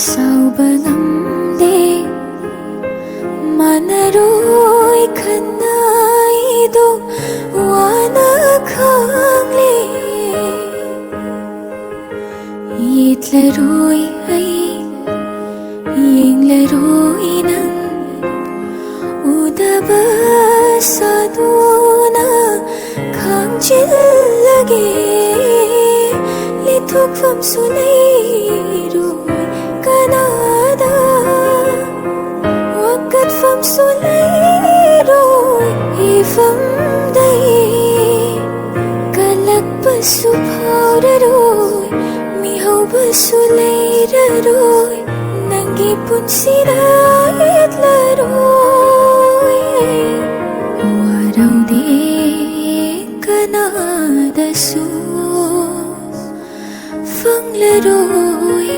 ꯁꯥꯎꯕ ꯉꯝꯗꯦ ꯃꯥꯟꯅꯔꯣꯏ ꯈꯟꯅꯩꯗꯣ ꯋꯥꯅ ꯈꯪꯂꯦ ꯌꯦꯠꯂꯔꯣꯏ ꯑꯩ ꯌꯦꯡꯂꯔꯣꯏ ꯅꯪ ꯎꯗꯕ ꯁꯥꯗꯨꯅ ꯈꯥꯝꯖꯤꯜꯂꯒꯦ ꯂꯤꯊꯣꯛꯐꯝꯁꯨ ꯂꯩꯔꯣꯏ ꯀꯅꯥꯗ ꯋꯥꯀꯠꯐꯝꯁꯨ ꯂꯩꯔꯣꯏ ꯏꯐꯝꯗꯩ ꯀꯜꯂꯛꯄꯁꯨ ꯐꯥꯎꯔꯔꯣꯏ ꯃꯤꯍꯧꯕꯁꯨ ꯂꯩꯔꯔꯣꯏ ꯅꯪꯒꯤ ꯄꯨꯟꯁꯤꯗ ꯌꯦꯠꯂꯔꯣꯏ ꯋꯥꯔꯧꯗꯦ ꯀꯅꯥꯗꯁꯨ ꯐꯪꯂꯔꯣꯏ